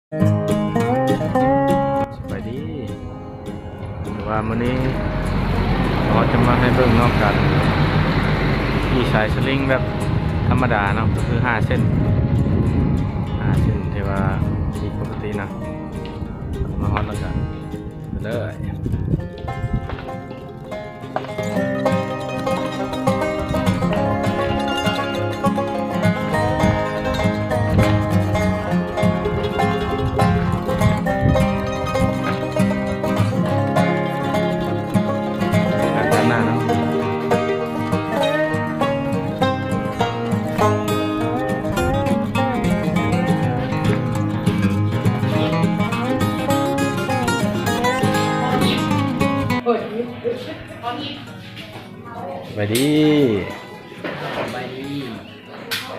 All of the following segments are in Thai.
สบายดีว่ามื้อนี้เราจะมาให้เบิ่งนอกกันที่สายสลิงแบบธรรมดาเนาะก็คือ5 เส้นที่ว่าที่ปกตินะมาฮอตแล้วกันไปเลยไปดีไปดี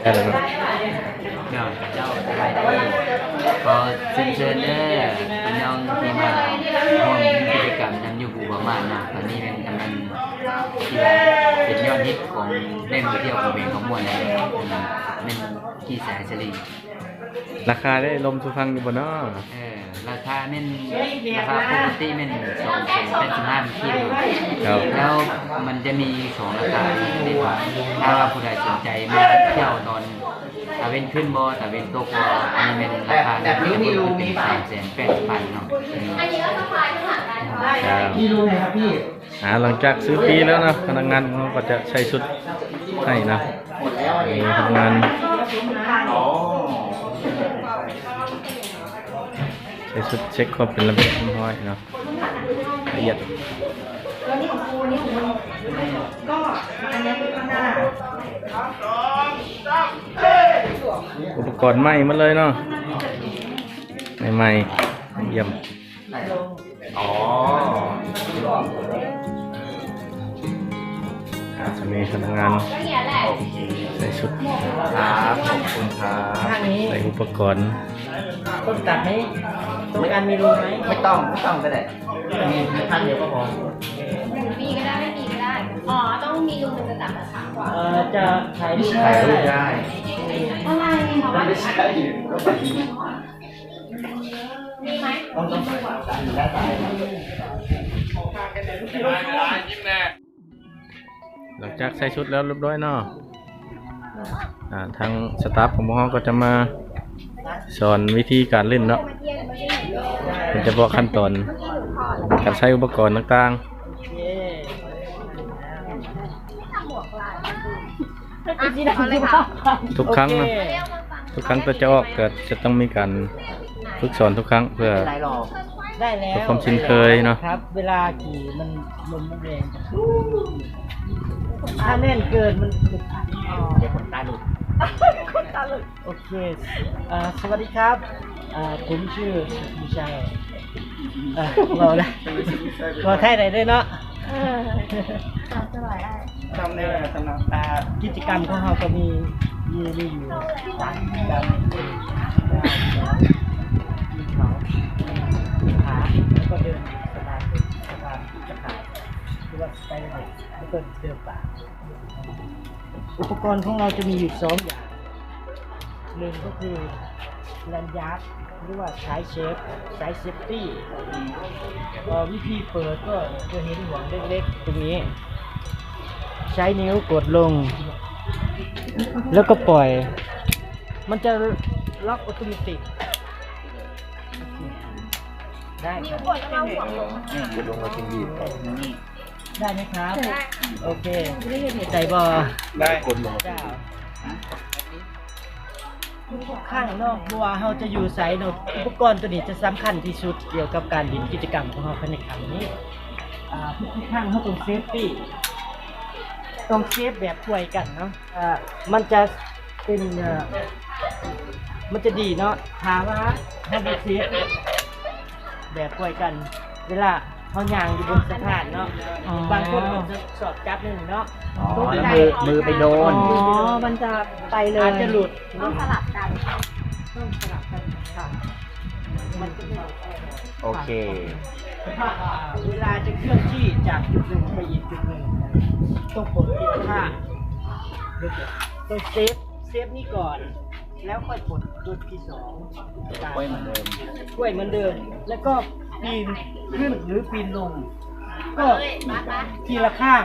ได้แล้วเนาะเจ้าไปดีก็เชิญเด้อพี่น้องที่มาร่วมกิจกรรมทำอยู่บูบามานะตอนนี้เป็นกำลังที่เป็นยอดฮิตของเล่นเที่ยวของเบงของมวลเลยเป็นที่สายสลิงราคาได้ลมสุฟังอยู่บนเนาะราคาเน่นราคาปกติเน่น285กิโลแล้วมันจะมี2ราคาที่ว่าถ้าว่าผู้ใดสนใจมาเที่ยวตอนตะเวนขึ้นบ่ตะเวนตกบ่อันนี้เป็นราคาแบบนี้เป็น380,000เนาะอันนี้ก็สบายทุกอย่างได้พี่รู้ไหมครับพี่หลังจากซื้อปีแล้วนะพนักงานเขาก็จะใช้ชุดให้นะมีพนักงานใช้ชุดเช็คความเป็นระเบียบเรียบร้อยเนาะละเอียดอุปกรณ์ใหม่มาเลยเนาะใหม่เยี่ยมจะมีพนักงานใส่ชุดครับขอบคุณครับใส่อุปกรณ์ต้องตัดไหมต้องการมีรูไหมไม่ต้องก็ได้มีพันเดียวก็พอมีก็ได้ไม่มีก็ได้ต้องมีรูมันจะตัดราคากว่าจะถ่ายรูปได้อะไรไม่ใช่มีไหมต้องตัดอยู่แล้วตัดหลังจากใส่ชุดแล้วเรียบร้อยเนาะทางสตาฟของห้องก็จะมาสอนวิธีการเล่นเนาะเป็นเฉพาะขั้นตอนการใช้อุปกรณ์ต่างๆทุกครั้งนะทุกครั้งตัวจะออกก็จะต้องมีการฝึกสอนทุกครั้งเพื่อได้แล้วความชินเคยเนาะครับเวลาขี่มันลมมันแรงถ้าแน่นเกินมันเดี๋ยวคนตาหลุดโอเคสวัสดีครับผมชื่อมิชัยเราละเราไทยไหนด้วยเนาะสบายได้ทำในกิจกรรมของเราก็มีอยู่3กิจกรรมมีเขาขาแล้วก็เดินสะพานจะขาดหรือว่าไปเลยแล้วก็เดินป่าอุปกรณ์ของเราจะมีอยู่2อย่างหนึ่งก็คือแลนยาร์ดหรือว่าสายเซฟตี้วิธีเปิดก็จะเห็นหัวเล็กๆตรงนี้ใช้นิ้วกดลงแล้วก็ปล่อยมันจะล็อกอัตโนมัติได้ครับกดแล้วหัวลงกดลงมาทิ้งดีได้ไหมครับโอเคใจบอได้กดลงข้างนอกบัวเราจะอยู่ไซน์อุปกรณ์ตัวนี้จะสำคัญที่สุดเกี่ยวกับการดินกิจกรรมของเราภายในครั้งนี้ทุกข้างเราต้องเซฟตี้ต้องเซฟแบบช่วยกันเนาะมันจะเป็นมันจะดีเนาะถามว่าถ้าไม่เซฟแบบช่วยกันเวลาเขาย่างอยู่บนสะพานเนาะบางคนจะสอบจับนึงเนาะมือไปโดนมันจะไปเลยอาจจะหลุดต้องสลับกันค่ะโอเคเวลาจะเคลื่อนที่จากจุดหนึ่งไปอีกจุดหนึ่งต้องปลดเกียร์ข้างต้องเซฟนี่ก่อน แล้วค่อยกดตัวที่สอง ไว้เหมือนเดิม ช่วยเหมือนเดิม แล้วก็ปีนขึ้นหรือปีนลง ก็ทีละข้าง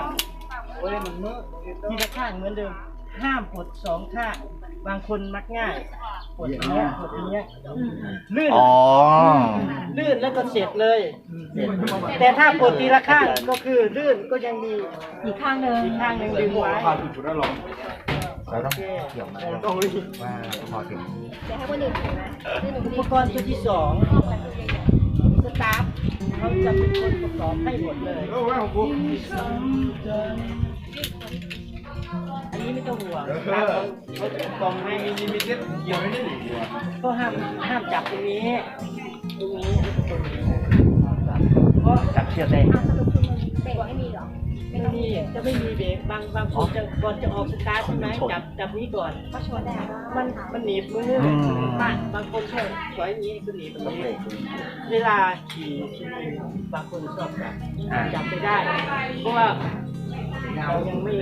ทีละข้างเหมือนเดิม ห้ามกดสองข้าง บางคนมักง่ายกดอย่างเงี้ยกดอย่างเงี้ยลื่น อ๋อ ลื่นแล้วก็เสร็จเลย แต่ถ้ากดทีละข้างก็คือลื่นก็ยังมีอีกข้างหนึ่งดึงไว้ เราต้องเกี่ยวมาว่าพอถึง เดี๋ยวให้คนอื่นถือนะ อุปกรณ์ตัวที่สองสตาฟเขาจะเป็นคนประกอบให้หมดเลย อันนี้ไม่ต้องห่วงเขาจะกองให้ก็ห้ามจับตรงนี้ตรงนี้เพราะจับเชือกได้ สรุปคือมันเบรกไม่มีหรอ ไม่มีจะไม่มีเบรกบางคนจะก่อนจะออกสตาร์ทใช่ไหมจับนี้ก่อน ก็ชนได้ มันหนีบมือบางคนชอบสวยอย่างนี้คือหนีบมือเวลาขี่บางคนชอบจับไม่ได้ เพราะว่าเรายังไม่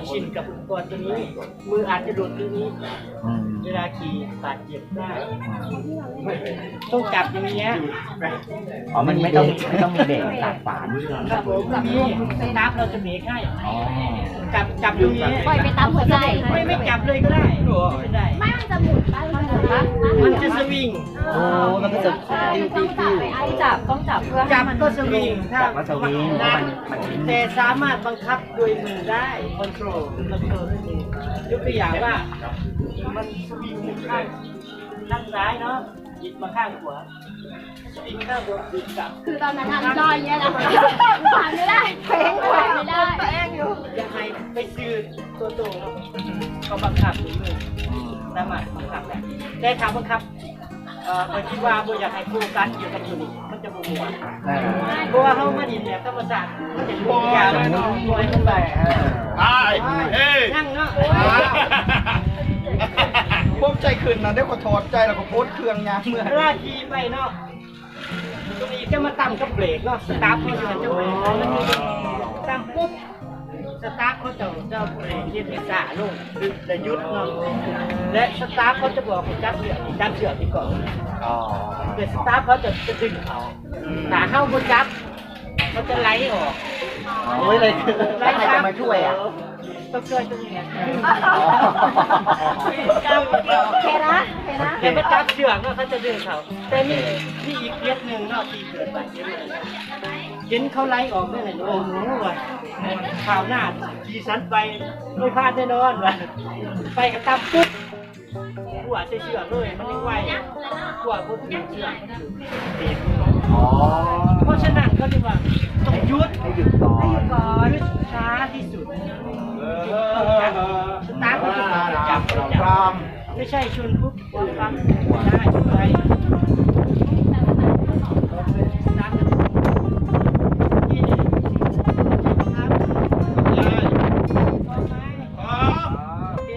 ชินกับอุปกรณ์ตัวนี้ มืออาจจะหลุดตรงนี้ เวลาขี่บาดเจ็บได้ ต้องจับอย่างเงี้ย อ๋อ มันไม่ต้องมีเบรกตัดฝาน ครับผมมีสตาฟเราจะเบรกให้ อ๋อ จับตรงนี้ ปล่อยไปตามหัวใจ ไม่จับเลยก็ได้ไม่ได้ ไม่มันจะหมุนไปมันจะปะ มันจะสวิง โอ้แล้วก็จะ ต้องจับเพื่อ จับก็สวิงถ้า จับก็สวิง นะ มัน แต่สามารถบังคับโดยมือได้คอนโทรลด้วยมือยกตัวอย่างว่ามันสวิงข้างซ้ายเนาะหยิบมาข้างขวาสวิงข้างบนหยิบกลับ คือตอนนั้นทำจอยอย่างเงี้ยนะผ่านไม่ได้เพลงผ่านไม่ได้เองอยู่ ยังไงไปซื้อตัวโตเขาบังคับด้วยมือสามารถบังคับได้แต่ถามบังคับผมคิดว่าบ่อยากให้โฟกัสอยู่กับตัวนี้มันจะบ่ม่วนเพราะว่าเขามาดินเนี่ยธรรมชาติมันจะบ่อยากปล่อยมันไป นั่งเนาะ ผมใจขึ้นนะได้ขอถอดใจแล้วก็โพสเครื่องยางเมื่อ ลาขี่ไปเนาะตรงนี้จะมาตั้งกับเบรกเนาะสตาร์ทเขาจะเบรกตั้งปุ๊บสตาร์ทเขาจะเบรกเรียกซ่าลงดึงแต่ยุดเนาะและสตาร์ทเขาจะบอกให้จับเสือกดีก่อน อ๋อ แต่สตาร์ทเขาจะดึงเขาหนาเข้าบนจับเขาจะไหลออก โอ้ยเลยแล้วใครจะมาช่วยอ่ะ ต้องช่วยตรงนี้ เคนะเคนะ แต่ไม่จับเชือกเนาะเขาจะดึงเขาแต่มีอีกเคสหนึ่งเนาะที่เกิดบาดเจ็บเห็นเขาไล่ออกได้เลยโอ้โหว่ะข่าวหน้าขี่สันไปไม่พลาดแน่นอนว่ะไปกับตามปุ๊บหัวจะเชือกเลยมันยังไวหัวพุ่งเชือกเบรก อ๋อ เพราะฉะนั้นเขาเรียกว่าต้องหยุด ให้หยุดก่อน หยุดช้าที่สุดสตาร์ทก็จะจับไม่ใช่ชนปุ๊บฟังได้อยู่ไรสตาร์ทนี่ครับโอเค